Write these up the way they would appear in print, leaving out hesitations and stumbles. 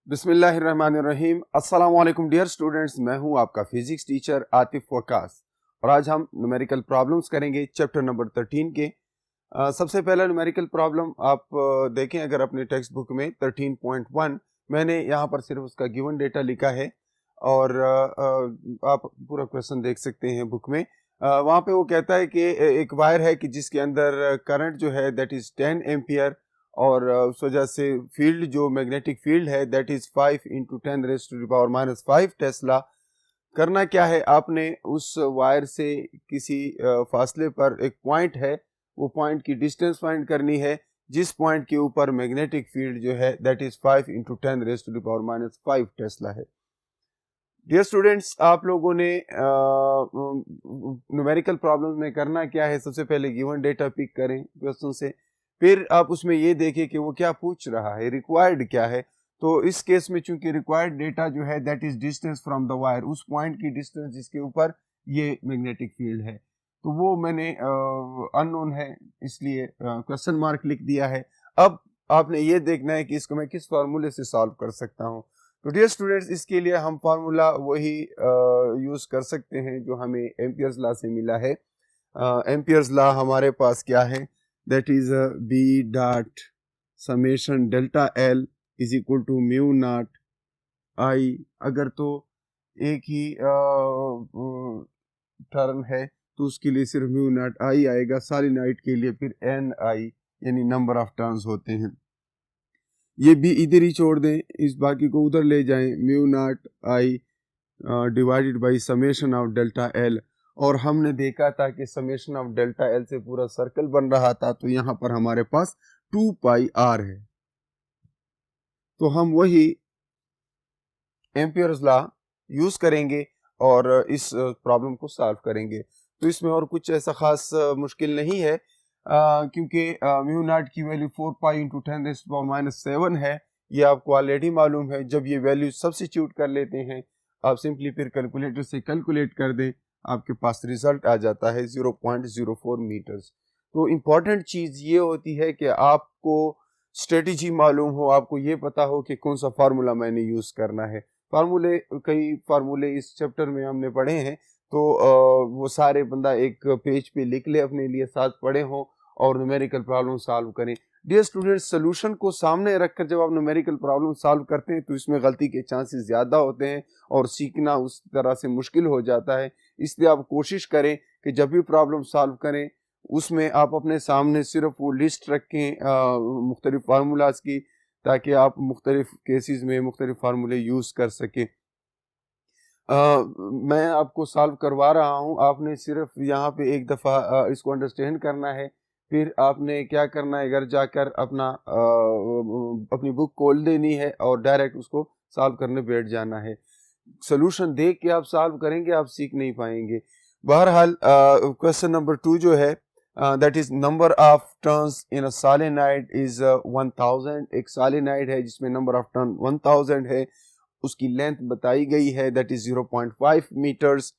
बिस्मिल्लाहिर्रहमानिर्रहीम। अस्सलाम वालेकुम डियर स्टूडेंट्स, मैं हूं आपका फिजिक्स टीचर आतिफ वकास और आज हम न्यूमेरिकल प्रॉब्लम्स करेंगे चैप्टर नंबर 13 के। सबसे पहला न्यूमेरिकल प्रॉब्लम आप देखें अगर अपने टेक्स्ट बुक में 13.1 मैंने यहाँ पर सिर्फ उसका गिवन डेटा लिखा है और आप पूरा क्वेश्चन देख सकते हैं बुक में। वहाँ पे वो कहता है कि एक वायर है कि जिसके अंदर करंट जो है दैट इज़ 10 एम्पियर और उस वजह से फील्ड जो मैग्नेटिक फील्ड है दैट इज 5 इंटू 10⁻⁵ टेस्ला। करना क्या है, आपने उस वायर से किसी फासले पर एक पॉइंट है, वो पॉइंट की डिस्टेंस फाइंड करनी है जिस पॉइंट के ऊपर मैग्नेटिक फील्ड जो है दैट इज 5 इंटू 10⁻⁵ टेस्ला है। डियर स्टूडेंट्स, आप लोगों ने न्यूमेरिकल प्रॉब्लम्स में करना क्या है, सबसे पहले गिवन डेटा पिक करें क्वेश्चन से, फिर आप उसमें ये देखें कि वो क्या पूछ रहा है, रिक्वायर्ड क्या है। तो इस केस में चूंकि रिक्वायर्ड डेटा जो है that is distance from the wire, उस पॉइंट की डिस्टेंस जिसके ऊपर ये मैग्नेटिक फील्ड है, तो वो मैंने अननोन है इसलिए क्वेश्चन मार्क लिख दिया है। अब आपने ये देखना है कि इसको मैं किस फार्मूले से सॉल्व कर सकता हूँ। तो डियर स्टूडेंट्स, इसके लिए हम फार्मूला वही यूज कर सकते हैं जो हमें एम्पियर्स लॉ से मिला है। एम्पियर्स लॉ हमारे पास क्या है, that is B dot summation delta L is equal to mu nought I। अगर तो एक ही टर्न है तो उसके लिए सिर्फ म्यू नॉट I आएगा, सॉलिनॉइड के लिए फिर NI यानी नंबर ऑफ टर्न्स होते हैं। ये भी इधर ही छोड़ दें, इस बाकी को उधर ले जाएं, mu nought I divided by summation of delta L। और हमने देखा था कि समेशन ऑफ डेल्टा L से पूरा सर्कल बन रहा था, तो यहाँ पर हमारे पास 2 पाई r है। तो हम वही एम्पियर्स लॉ यूज करेंगे और इस प्रॉब्लम को सॉल्व करेंगे। तो इसमें और कुछ ऐसा खास मुश्किल नहीं है, क्योंकि म्यू नॉट की वैल्यू 4 पाई इंटू 10⁻⁷ है, ये आपको ऑलरेडी मालूम है। जब ये वैल्यू सब्स्टिट्यूट कर लेते हैं आप सिंपली फिर कैलकुलेटर से कैलकुलेट कर दें, आपके पास रिजल्ट आ जाता है 0.04 मीटर्स। तो इम्पॉर्टेंट चीज़ ये होती है कि आपको स्ट्रेटजी मालूम हो, आपको ये पता हो कि कौन सा फार्मूला मैंने यूज़ करना है। कई फार्मूले इस चैप्टर में हमने पढ़े हैं, तो वो सारे बंदा एक पेज पे लिख ले, अपने लिए साथ पढ़े हों और न्यूमेरिकल प्रॉब्लम सॉल्व करें। डियर स्टूडेंट्स, सोल्यूशन को सामने रखकर जब आप न्यूमेरिकल प्रॉब्लम सॉल्व करते हैं तो इसमें गलती के चांसेस ज़्यादा होते हैं और सीखना उस तरह से मुश्किल हो जाता है। इसलिए आप कोशिश करें कि जब भी प्रॉब्लम सॉल्व करें उसमें आप अपने सामने सिर्फ वो लिस्ट रखें मुख्तलिफ फार्मूलाज की, ताकि आप मुख्तलिफ केसेस में मुख्तलिफ फार्मूले यूज़ कर सकें। मैं आपको सॉल्व करवा रहा हूँ, आपने सिर्फ यहाँ पे एक दफ़ा इसको अंडरस्टैंड करना है, फिर आपने क्या करना है, घर जाकर अपनी बुक खोल देनी है और डायरेक्ट उसको सॉल्व करने बैठ जाना है। सोल्यूशन देख के आप सॉल्व करेंगे, आप सीख नहीं पाएंगे। बहरहाल क्वेश्चन नंबर 2 जो है that is number of turns in a solenoid is 1000। एक सॉलिनॉइड है जिसमें नंबर ऑफ टर्न 1000 है, उसकी लेंथ बताई गई है दैट इज 0.5 मीटर्स।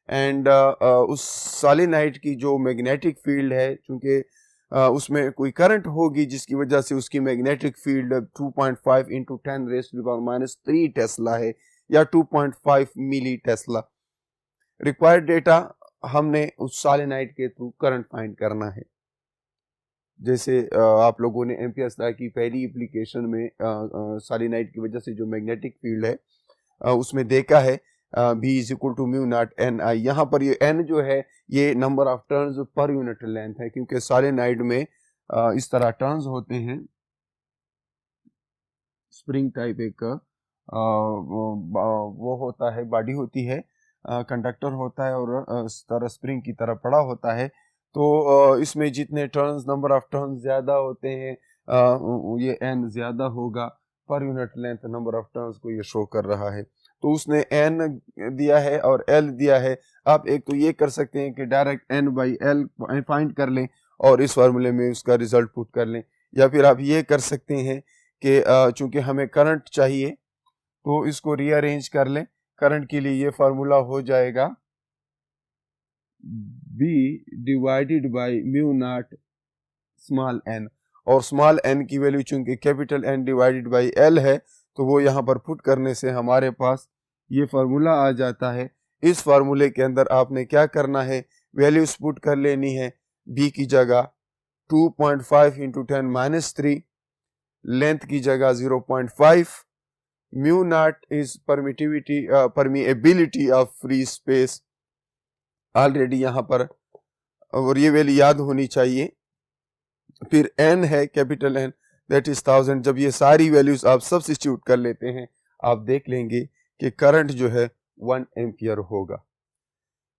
एंड उस सॉलिनॉइड की जो मैग्नेटिक फील्ड है, चूंकि उसमें कोई करंट होगी जिसकी वजह से उसकी मैग्नेटिक फील्ड 2.5 इंटू 10⁻³ टेस्ला है या 2.5 मिली टेस्ला। रिक्वायर्ड डेटा हमने उस सॉलिनॉइड के थ्रू करंट फाइंड करना है। जैसे आप लोगों ने एम्पियर्स लॉ की पहली एप्लीकेशन में सॉलिनॉइड की वजह से जो मैग्नेटिक फील्ड है उसमें देखा है B is equal to mu nought NI। यहाँ पर ये N जो है ये number of turns per unit length है, क्योंकि सॉलिनॉइड में इस तरह टर्न्स होते हैं, स्प्रिंग टाइप एक वो होता है, बॉडी होती है, कंडक्टर होता है और इस तरह स्प्रिंग की तरह पड़ा होता है। तो इसमें जितने टर्न्स, नंबर ऑफ टर्न्स ज़्यादा होते हैं, ये N ज़्यादा होगा, पर unit length number of turns को ये शो कर रहा है। तो उसने N दिया है और L दिया है। आप एक तो ये कर सकते हैं कि डायरेक्ट N/L फाइंड कर लें और इस फार्मूले में उसका रिजल्ट पुट कर लें, या फिर आप ये कर सकते हैं कि चूंकि हमें करंट चाहिए तो इसको रीअरेंज कर लें। करंट के लिए ये फार्मूला हो जाएगा B divided by mu naught small n, और स्मॉल n की वैल्यू चूंकि capital N divided by L है तो वो यहाँ पर पुट करने से हमारे पास ये फार्मूला आ जाता है। इस फार्मूले के अंदर आपने क्या करना है, वैल्यूज पुट कर लेनी है। बी की जगह 2.5 इंटू 10⁻3, लेंथ की जगह 0.5, mu naught is permeability of free space already यहाँ पर, और ये वैल्यू याद होनी चाहिए। फिर n है कैपिटल N, दैट इज 1000। जब ये सारी वैल्यूज आप सब्स्टिट्यूट कर लेते हैं, आप देख लेंगे कि करंट जो है 1 एम्पियर होगा।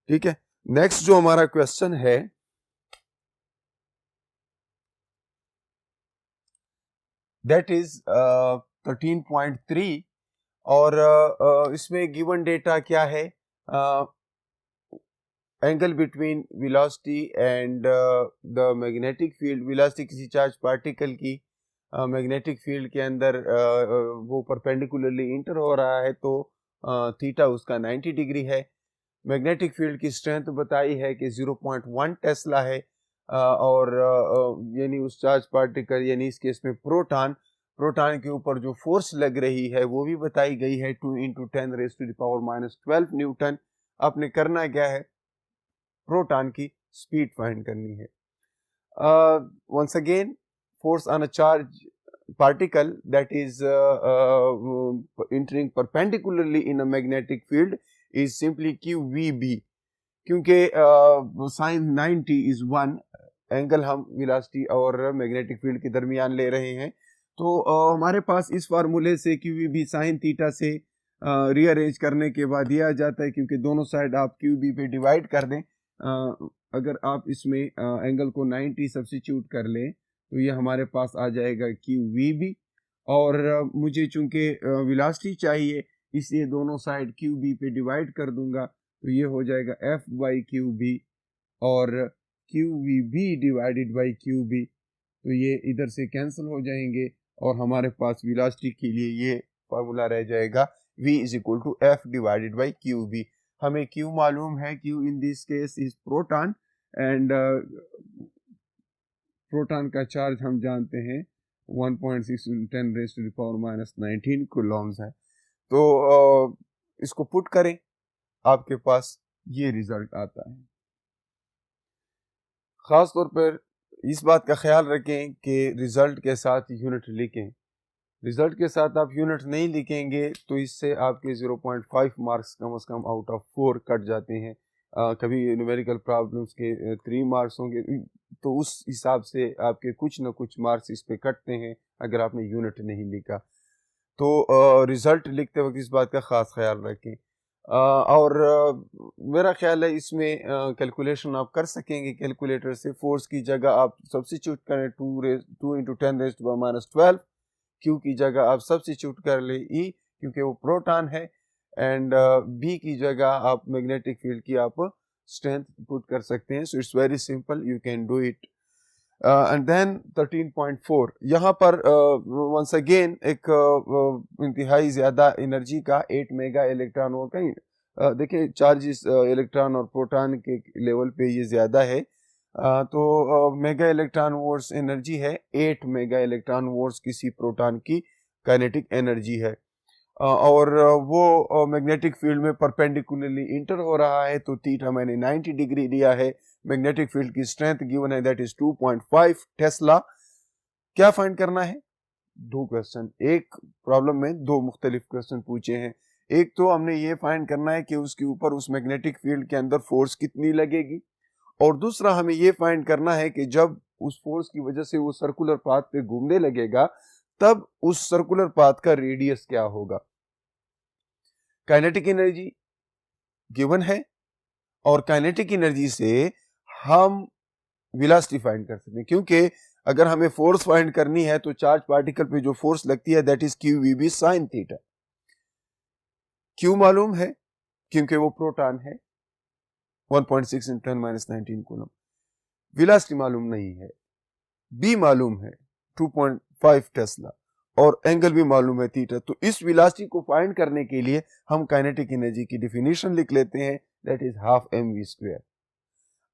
ठीक है, नेक्स्ट जो हमारा क्वेश्चन है, दैट इज 13.3, और इसमें गिवन डेटा क्या है, angle between velocity and the magnetic field. Velocity किसी चार्ज पार्टिकल की मैग्नेटिक फील्ड के अंदर वो परपेंडिकुलरली इंटर हो रहा है, तो थीटा उसका 90 डिग्री है। मैग्नेटिक फील्ड की स्ट्रेंथ बताई है कि 0.1 टेस्ला है, और यानी उस चार्ज पार्टिकल, यानी इस केस में प्रोटॉन के ऊपर जो फोर्स लग रही है वो भी बताई गई है, 2 इंटू 10⁻⁻12 न्यूटन। आपने करना क्या है, प्रोटॉन की स्पीड फाइंड करनी है। once again, force on a charge particle that is entering perpendicularly in a magnetic field is simply QVB, क्योंकि sin 90 is 1, एंगल हम वेलोसिटी और मैग्नेटिक फील्ड के दरमियान ले रहे हैं, तो हमारे पास इस फार्मूले से QVB sin थीटा से रीअरेंज करने के बाद दिया जाता है, क्योंकि दोनों साइड आप QB पे डिवाइड कर दें। अगर आप इसमें एंगल को 90 सब्स्टिट्यूट कर लें तो ये हमारे पास आ जाएगा QVB, और मुझे चूंकि वेलोसिटी चाहिए इसलिए दोनों साइड QB पे डिवाइड कर दूंगा, तो ये हो जाएगा F/QB, और QVB डिवाइडेड बाई QB, तो ये इधर से कैंसिल हो जाएंगे और हमारे पास वेलोसिटी के लिए ये फार्मूला रह जाएगा V is equal to F divided by QB। हमें Q मालूम है, Q in this case is proton, and proton का चार्ज हम जानते हैं 1.6 10⁻⁻19 कूलम्स है। तो इसको पुट करें, आपके पास ये रिजल्ट आता है। खास तौर पर इस बात का ख्याल रखें कि रिजल्ट के साथ यूनिट लिखें। रिजल्ट के साथ आप यूनिट नहीं लिखेंगे तो इससे आपके 0.5 मार्क्स कम से कम आउट ऑफ 4 कट जाते हैं। कभी न्यूमेरिकल प्रॉब्लम्स के 3 मार्क्स होंगे, तो उस हिसाब से आपके कुछ न कुछ मार्क्स इस पे कटते हैं अगर आपने यूनिट नहीं लिखा। तो रिजल्ट लिखते वक्त इस बात का ख़ास ख्याल रखें। और मेरा ख्याल है इसमें कैलकुलेशन आप कर सकेंगे कैलकुलेटर से। फोर्स की जगह आप सब्स्टिट्यूट करें 2 इंटू 10⁻12, क्यू की जगह आप सब्स्टिट्यूट कर ले ई, क्योंकि वो प्रोटॉन है, एंड बी की जगह आप मैग्नेटिक फील्ड की आप स्ट्रेंथ पुट कर सकते हैं। So it's very simple, you can do it. And then 13.4, यहाँ पर वंस अगेन एक इंतहाई ज़्यादा एनर्जी का 8 मेगा इलेक्ट्रॉन वोल्ट का, देखिए चार्जेस इलेक्ट्रॉन और प्रोटॉन के लेवल पे ये ज़्यादा है, तो मेगा इलेक्ट्रॉन वोल्ट्स एनर्जी है, 8 मेगा इलेक्ट्रॉन वोल्ट्स किसी प्रोटॉन की काइनेटिक एनर्जी है, और वो मैग्नेटिक फील्ड में परपेंडिकुलरली इंटर हो रहा है, तो थीटा मैंने 90 डिग्री लिया है। मैग्नेटिक फील्ड की स्ट्रेंथ गिवन है, दैट इज 2.5 टेस्ला। क्या फाइंड करना है? 2 क्वेश्चन, एक प्रॉब्लम में 2 मुख्तलिफ क्वेश्चन पूछे हैं। एक तो हमने ये फाइंड करना है कि उसके ऊपर उस मैग्नेटिक फील्ड के अंदर फोर्स कितनी लगेगी, और दूसरा हमें ये फाइंड करना है कि जब उस फोर्स की वजह से वो सर्कुलर पाथ पे घूमने लगेगा तब उस सर्कुलर पाथ का रेडियस क्या होगा। काइनेटिक एनर्जी गिवन है, और काइनेटिक एनर्जी से हम वेलोसिटी फाइंड कर सकते हैं, क्योंकि अगर हमें फोर्स फाइंड करनी है तो चार्ज पार्टिकल पे जो फोर्स लगती है that is QVB sin theta. Q मालूम है क्योंकि वो प्रोटॉन है, 1.6 × 10⁻19 कूलम। वेलोसिटी मालूम नहीं है, बी मालूम है 2.5 टेस्ला, और एंगल भी मालूम है थीटा। तो इस वेलोसिटी को फाइंड करने के लिए हम काइनेटिक एनर्जी की डेफिनेशन लिख लेते हैं, दैट इज हाफ mv²।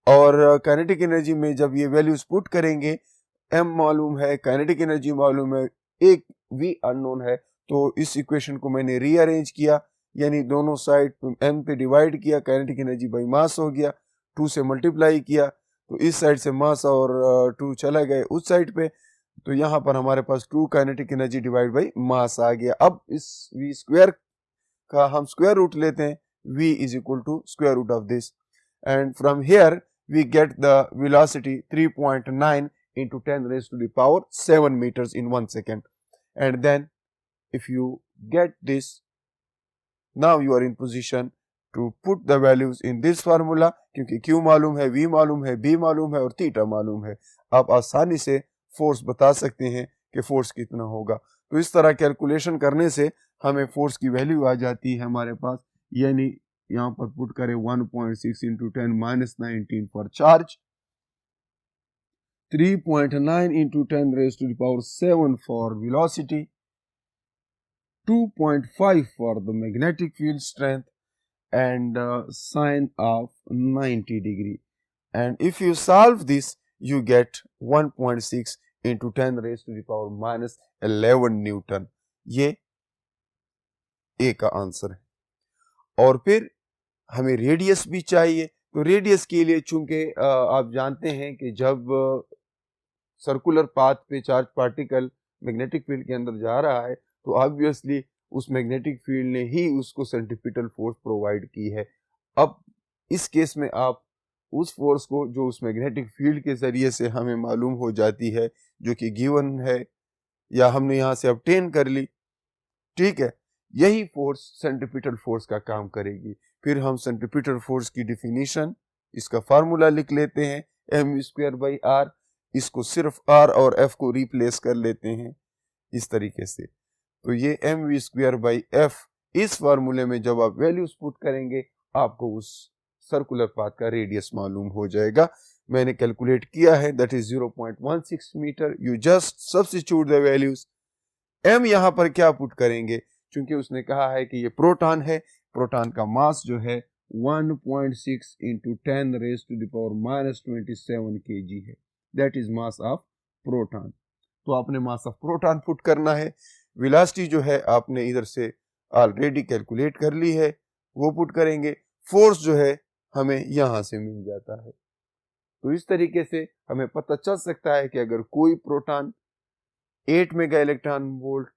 और काइनेटिक एनर्जी में जब ये वैल्यूज पुट करेंगे, m मालूम है, काइनेटिक एनर्जी मालूम है, एक v अननोन है, तो इस इक्वेशन को मैंने रीअरेंज किया, यानी दोनों साइड m पे डिवाइड किया, काइनेटिक एनर्जी बाई मास हो गया, 2 से मल्टीप्लाई किया, तो इस साइड से मास और 2 चला गए उस साइड पे, तो यहाँ पर हमारे पास 2 kinetic energy divide by mass आ गया। अब इस v स्क्वायर का हम स्क्वायर रूट लेते हैं, v is equal to square root of this, and from here we get the velocity 3.9 into 10 raised to the power 7 meters in 1 second. And then if you get this, now you are in position to put the values in this formula, क्योंकि Q मालूम है, V मालूम है, B मालूम है और theta मालूम है, आप आसानी से फोर्स बता सकते हैं कि फोर्स कितना होगा। तो इस तरह कैलकुलेशन करने से हमें फोर्स की वैल्यू आ जाती है हमारे पास, यानी यहाँ पर पुट करें 1.6 into 10 minus 19 for charge, 3.9 into 10 raised to the power 7 for velocity, 2.5 for the magnetic field strength, and sine of 90 degree. And if you solve this, you get 1.6 into 10 raised to the power minus 11 Newton. ये ए का answer है। और फिर हमें radius भी चाहिए, तो radius के लिए चूंकि आप जानते हैं कि जब सर्कुलर पाथ पे चार्ज पार्टिकल मैग्नेटिक फील्ड के अंदर जा रहा है, तो ऑब्वियसली उस मैग्नेटिक फील्ड ने ही उसको सेंट्रीपिटल फोर्स प्रोवाइड की है। अब इस केस में आप उस फोर्स को जो उस मैग्नेटिक फील्ड के जरिए से हमें मालूम हो जाती है, जो कि गिवन है या हमने यहाँ से ऑब्टेन कर ली, ठीक है, यही फोर्स सेंट्रीपिटल फोर्स का काम करेगी। फिर हम सेंट्रीपिटल फोर्स की डिफिनीशन, इसका फार्मूला लिख लेते हैं, mv²/r, इसको सिर्फ r और f को रिप्लेस कर लेते हैं इस तरीके से। तो ये mv²/f, इस फार्मूले में जब आप वैल्यूज पुट करेंगे आपको उस सर्कुलर पाथ का रेडियस मालूम हो जाएगा। मैंने कैलकुलेट किया है, that is 0.16 metre. You just substitute the values. m यहाँ पर क्या पुट करेंगे, क्योंकि उसने कहा है कि ये प्रोटॉन है, प्रोटॉन का मास जो है 1.6 into 10 raised to the power minus 27 kg है, that is mass of proton. तो आपने मास ऑफ प्रोटॉन पुट करना है। वेलोसिटी जो है आपने इधर से ऑलरेडी कैलकुलेट कर ली है, वो पुट करेंगे। फोर्स जो है हमें यहां से मिल जाता है। तो इस तरीके से हमें पता चल सकता है कि अगर कोई proton 8 mega electron volt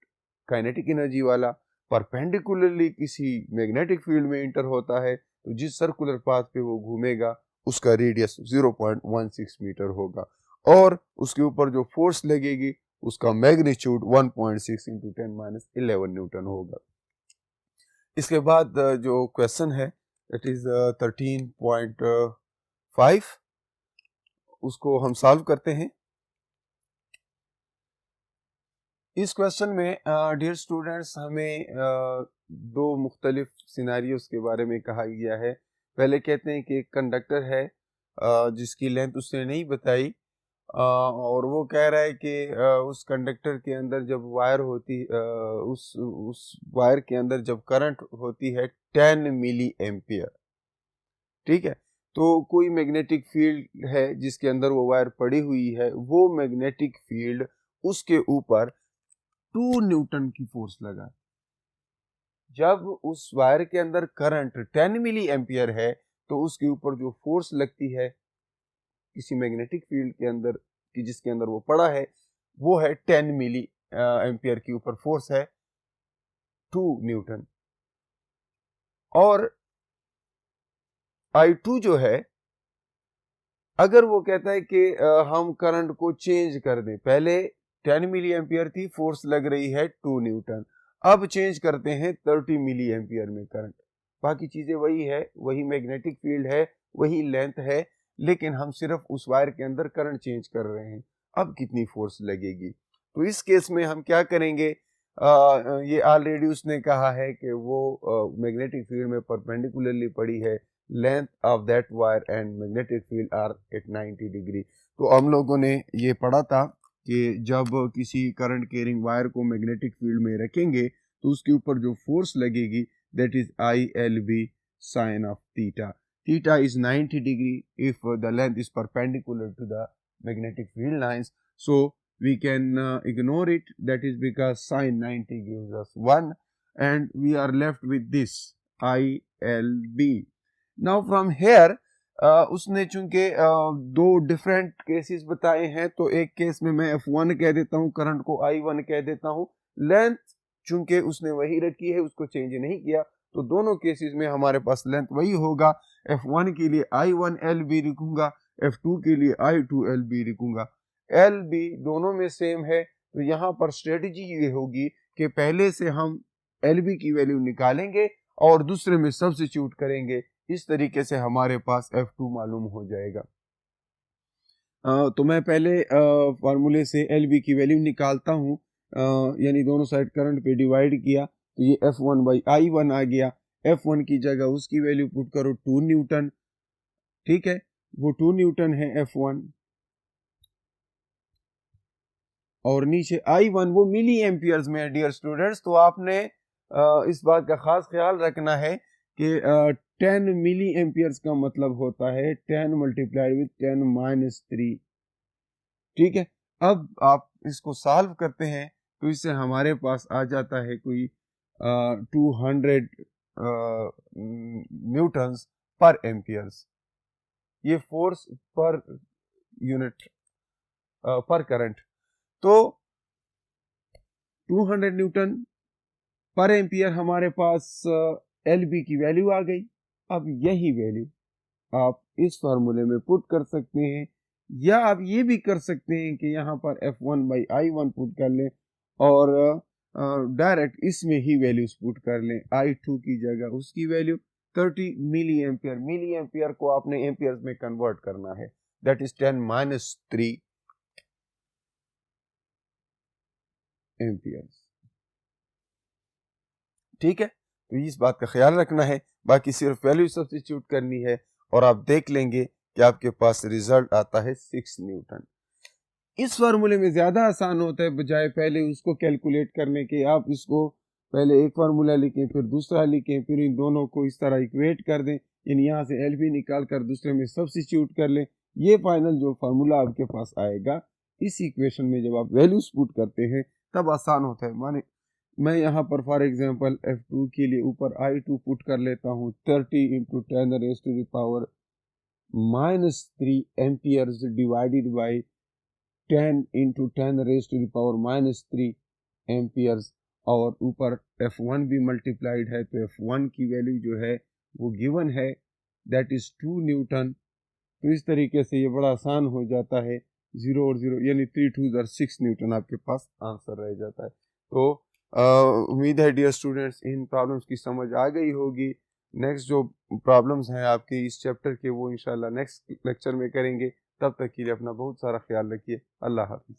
kinetic energy वाला परपेंडिकुलरली किसी मैग्नेटिक फील्ड में इंटर होता है, तो जिस सर्कुलर पाथ पे वो घूमेगा उसका रेडियस 0.16 मीटर होगा, और उसके ऊपर जो फोर्स लगेगी उसका मैग्नीट्यूड 1.6 into 10⁻11 न्यूटन होगा। इसके बाद जो क्वेश्चन है दैट इज 13.5, उसको हम सॉल्व करते हैं। इस क्वेश्चन में डियर स्टूडेंट्स हमें दो मुख्तलिफ सिनारियोस के बारे में कहा गया है। पहले कहते हैं कि एक कंडक्टर है जिसकी लेंथ उसने नहीं बताई, और वो कह रहा है कि उस कंडक्टर के अंदर जब वायर होती उस वायर के अंदर जब करंट होती है 10 मिली एम्पियर, ठीक है, तो कोई मैग्नेटिक फील्ड है जिसके अंदर वो वायर पड़ी हुई है, वो मैग्नेटिक फील्ड उसके ऊपर 2 न्यूटन की फोर्स लगा। जब उस वायर के अंदर करंट 10 मिली एम्पियर है तो उसके ऊपर जो फोर्स लगती है किसी मैग्नेटिक फील्ड के अंदर कि जिसके अंदर वो पड़ा है, वो है 10 मिली एम्पियर के ऊपर फोर्स है 2 न्यूटन। और I2 जो है, अगर वो कहता है कि हम करंट को चेंज कर दें, पहले 10 मिली एम्पियर थी, फोर्स लग रही है 2 न्यूटन, अब चेंज करते हैं 30 मिली एम्पियर में करंट, बाकी चीजें वही है, वही मैग्नेटिक फील्ड है, वही लेंथ है, लेकिन हम सिर्फ उस वायर के अंदर करंट चेंज कर रहे हैं। अब कितनी फोर्स लगेगी? तो इस केस में हम क्या करेंगे, ये ऑलरेडी उसने कहा है कि वो मैग्नेटिक फील्ड में परपेंडिकुलरली पड़ी है, length of that wire and magnetic field are at 90 degree. तो हम लोगों ने ये पढ़ा था कि जब किसी करंट कैरिंग वायर को मैग्नेटिक फील्ड में रखेंगे तो उसके ऊपर जो फोर्स लगेगी that is ILB sine of theta. Theta is 90 degree if the length is perpendicular to the magnetic field lines. So we can ignore it, that is because sin 90 gives us 1 and we are left with this ILB. now from here उसने चूंकि दो different cases बताए हैं, तो एक case में मैं F1 कह देता हूं, करंट को I1 कह देता हूं, लेंथ चूंकि उसने वही रखी है, उसको चेंज नहीं किया, तो दोनों केसेस में हमारे पास लेंथ वही होगा। F1 के लिए I1LB लिखूंगा, F2 के लिए I2LB लिखूंगा। LB दोनों में सेम है, तो यहाँ पर स्ट्रेटजी ये होगी कि पहले से हम LB की वैल्यू निकालेंगे और दूसरे में सब्स्टिट्यूट करेंगे। इस तरीके से हमारे पास F2 मालूम हो जाएगा। तो मैं पहले फार्मूले से LB की वैल्यू निकालता हूँ, यानी दोनों साइड करंट पे डिवाइड किया, तो ये F1 बाई I1 आ गया। F1 की जगह उसकी वैल्यू पुट करो 2 न्यूटन, ठीक है, वो 2 न्यूटन है F1, और नीचे I1 वो मिली एम्पियर्स में है डियर स्टूडेंट्स। तो आपने इस बात का खास ख्याल रखना है कि 10 मिली एम्पियर्स का मतलब होता है 10 मल्टीप्लाइड विद 10 माइनस 3, ठीक है। अब आप इसको सॉल्व करते हैं तो इससे हमारे पास आ जाता है कोई 200 न्यूटन्स पर एम्पियर्स, ये फोर्स पर यूनिट पर करंट। तो 200 न्यूटन पर एम्पियर हमारे पास LB की वैल्यू आ गई। अब यही वैल्यू आप इस फार्मूले में पुट कर सकते हैं, या आप ये भी कर सकते हैं कि यहाँ पर F1 बाई I1 पुट कर लें और डायरेक्ट इसमें ही वैल्यूज पुट कर लें। I2 की जगह उसकी वैल्यू 30 मिली एम्पियर को आपने एम्पियर्स में कन्वर्ट करना है, दैट इज 10 माइनस 3 एम्पियर्स, ठीक है। तो इस बात का ख्याल रखना है, बाकी सिर्फ वैल्यू सब्स्टिट्यूट करनी है और आप देख लेंगे कि आपके पास रिजल्ट आता है 6 न्यूटन। इस फार्मूले में ज्यादा आसान होता है, बजाय पहले उसको कैलकुलेट करने के आप इसको पहले एक फार्मूला लिखें, फिर दूसरा लिखें, फिर इन दोनों को इस तरह इक्वेट कर दें, यानी यहाँ से LB निकाल कर दूसरे में सब्स्टिट्यूट कर लें। ये फाइनल जो फार्मूला आपके पास आएगा, इस इक्वेशन में जब आप वैल्यूज पुट करते हैं तब आसान होता है। माने मैं यहाँ पर फॉर एग्जांपल F2 के लिए ऊपर I2 पुट कर लेता हूँ 30 into 10 raise to the power minus 3 amperes divided by 10 into 10 raise to the power minus 3 amperes, और ऊपर F1 भी मल्टीप्लाइड है, तो F1 की वैल्यू जो है वो गिवन है, दैट इज 2 न्यूटन। तो इस तरीके से ये बड़ा आसान हो जाता है, 0 और 0 यानी 3 2 6 न्यूटन आपके पास आंसर रह जाता है। तो उम्मीद है डियर स्टूडेंट्स इन प्रॉब्लम्स की समझ आ गई होगी। नेक्स्ट जो प्रॉब्लम्स हैं आपके इस चैप्टर के वो इंशाल्लाह नेक्स्ट लेक्चर में करेंगे। तब तक के लिए अपना बहुत सारा ख्याल रखिए। अल्लाह हाफिज़।